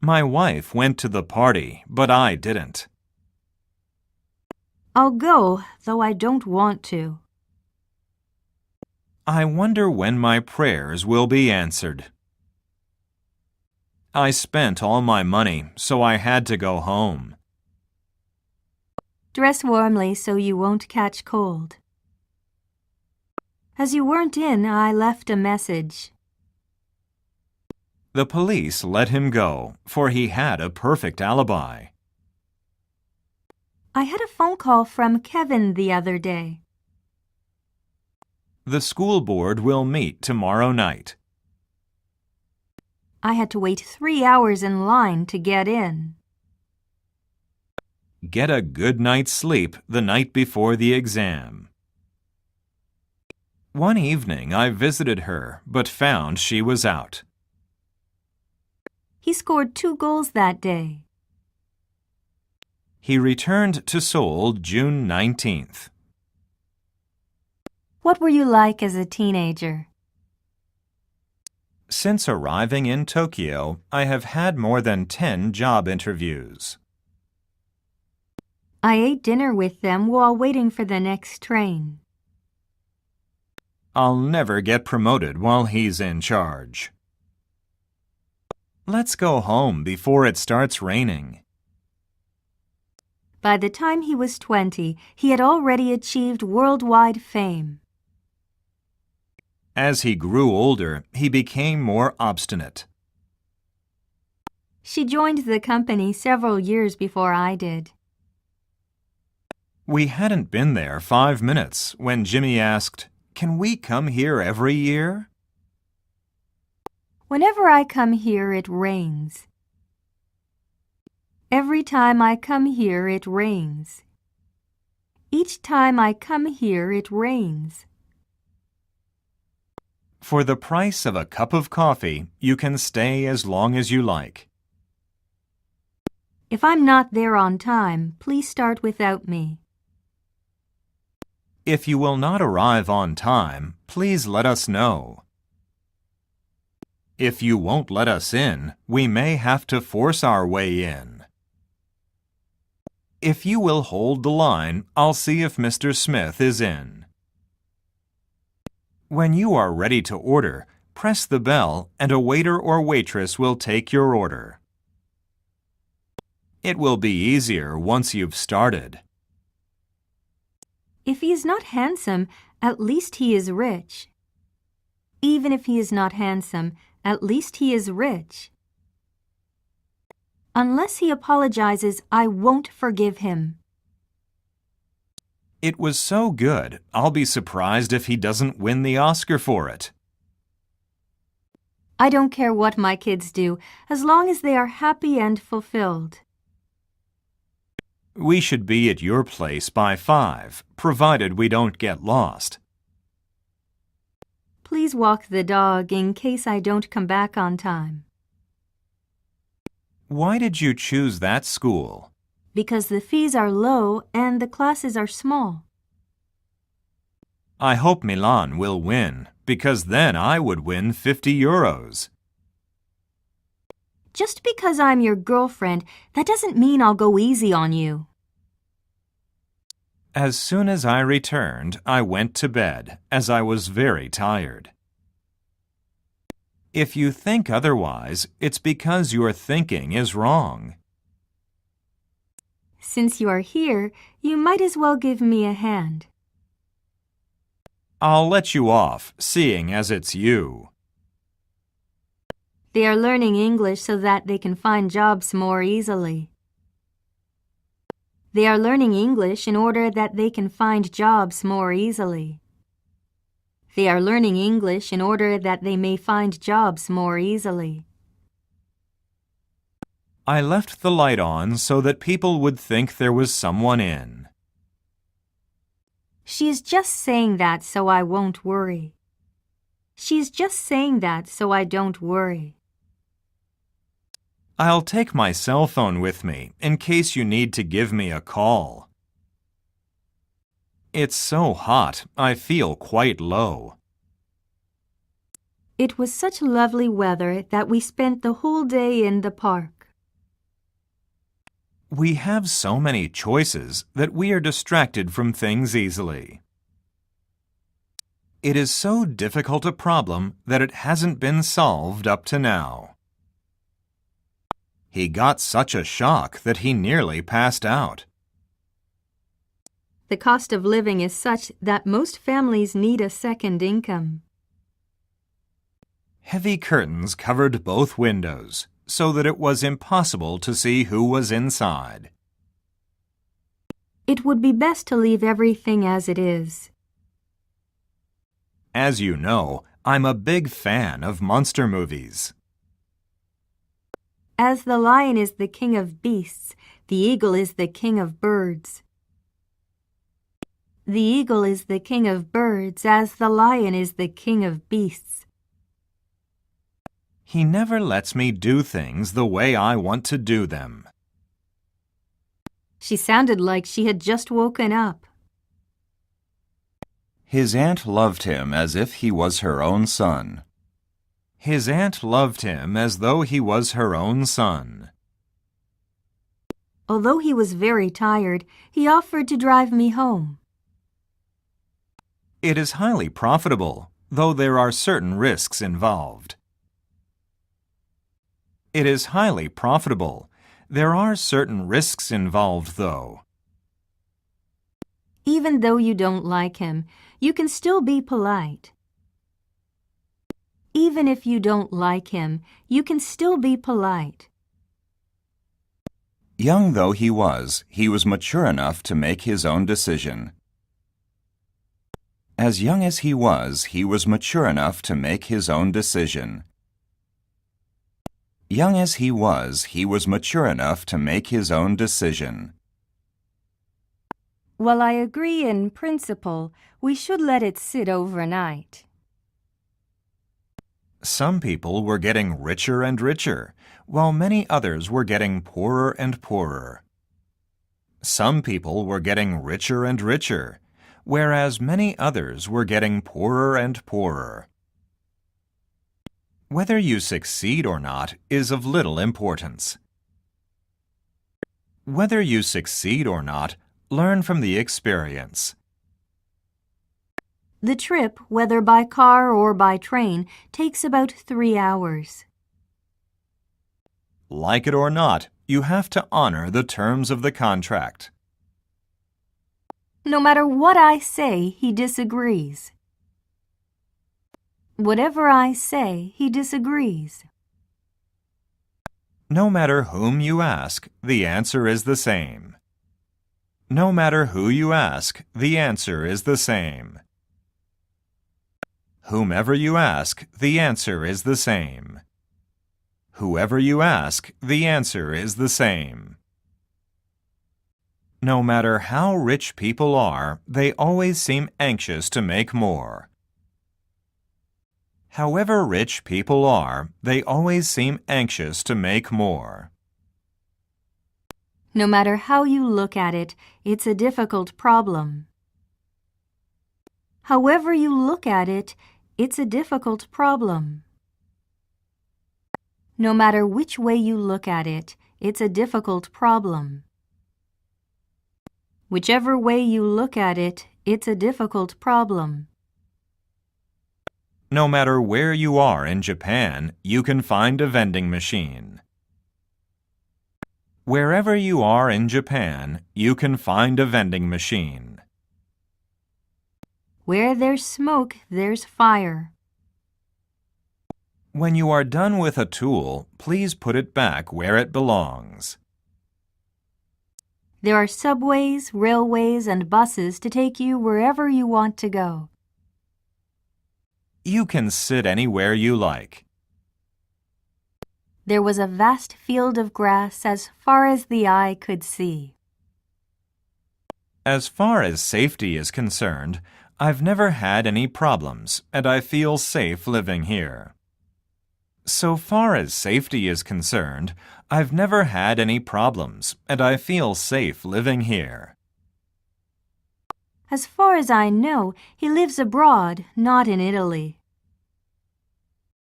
My wife went to the party, but I didn't. I'll go, though I don't want to. I wonder when my prayers will be answered. I spent all my money, so I had to go home. Dress warmly so you won't catch cold. As you weren't in, I left a message. The police let him go, for he had a perfect alibi. I had a phone call from Kevin the other day. The school board will meet tomorrow night. I had to wait 3 hours in line to get in. Get a good night's sleep the night before the exam. One evening I visited her, but found she was out. He scored 2 goals that day. He returned to Seoul June 19th. What were you like as a teenager? Since arriving in Tokyo, I have had more than 10 job interviews. I ate dinner with them while waiting for the next train. I'll never get promoted while he's in charge. Let's go home before it starts raining. By the time he was 20, he had already achieved worldwide fame. As he grew older, he became more obstinate. She joined the company several years before I did. We hadn't been there 5 minutes when Jimmy asked, "Can we come here every year?" Whenever I come here, it rains. Every time I come here, it rains. Each time I come here, it rains. For the price of a cup of coffee, you can stay as long as you like. If I'm not there on time, please start without me. If you will not arrive on time, please let us know. If you won't let us in, we may have to force our way in. If you will hold the line, I'll see if Mr. Smith is in. When you are ready to order, press the bell and a waiter or waitress will take your order. It will be easier once you've started. If he is not handsome, at least he is rich. Even if he is not handsome, at least he is rich. Unless he apologizes, I won't forgive him. It was so good, I'll be surprised if he doesn't win the Oscar for it. I don't care what my kids do, as long as they are happy and fulfilled. We should be at your place by 5, provided we don't get lost. Please walk the dog in case I don't come back on time. Why did you choose that school? Because the fees are low and the classes are small. I hope Milan will win, because then I would win 50 euros. Just because I'm your girlfriend, that doesn't mean I'll go easy on you. As soon as I returned, I went to bed, as I was very tired. If you think otherwise, it's because your thinking is wrong. Since you are here, you might as well give me a hand. I'll let you off, seeing as it's you. They are learning English so that they can find jobs more easily. They are learning English in order that they can find jobs more easily. They are learning English in order that they may find jobs more easily. I left the light on so that people would think there was someone in. She is just saying that so I won't worry. She is just saying that so I don't worry. I'll take my cell phone with me in case you need to give me a call. It's so hot, I feel quite low. It was such lovely weather that we spent the whole day in the park. We have so many choices that we are distracted from things easily. It is so difficult a problem that it hasn't been solved up to now. He got such a shock that he nearly passed out. The cost of living is such that most families need a second income. Heavy curtains covered both windows, so that it was impossible to see who was inside. It would be best to leave everything as it is. As you know, I'm a big fan of monster movies. As the lion is the king of beasts, the eagle is the king of birds. The eagle is the king of birds, as the lion is the king of beasts. He never lets me do things the way I want to do them. She sounded like she had just woken up. His aunt loved him as if he was her own son. His aunt loved him as though he was her own son. Although he was very tired, he offered to drive me home. It is highly profitable, though there are certain risks involved. It is highly profitable. There are certain risks involved, though. Even though you don't like him, you can still be polite. Even if you don't like him, you can still be polite. Young though he was mature enough to make his own decision. As young as he was mature enough to make his own decision. Young as he was mature enough to make his own decision. While I agree in principle, we should let it sit overnight. Some people were getting richer and richer, while many others were getting poorer and poorer. Some people were getting richer and richer, whereas many others were getting poorer and poorer. Whether you succeed or not is of little importance. Whether you succeed or not, learn from the experience. The trip, whether by car or by train, takes about 3 hours. Like it or not, you have to honor the terms of the contract. No matter what I say, he disagrees. Whatever I say, he disagrees. No matter whom you ask, the answer is the same. No matter who you ask, the answer is the same. Whomever you ask, the answer is the same. Whoever you ask, the answer is the same. No matter how rich people are, they always seem anxious to make more. However rich people are, they always seem anxious to make more. No matter how you look at it, it's a difficult problem. However you look at it, it's a difficult problem. No matter which way you look at it, it's a difficult problem. Whichever way you look at it, it's a difficult problem. No matter where you are in Japan, you can find a vending machine. Wherever you are in Japan, you can find a vending machine. Where there's smoke, there's fire. When you are done with a tool, please put it back where it belongs. There are subways, railways, and buses to take you wherever you want to go. You can sit anywhere you like. There was a vast field of grass as far as the eye could see. As far as safety is concerned, I've never had any problems, and I feel safe living here. So far as safety is concerned, I've never had any problems, and I feel safe living here. As far as I know, he lives abroad, not in Italy.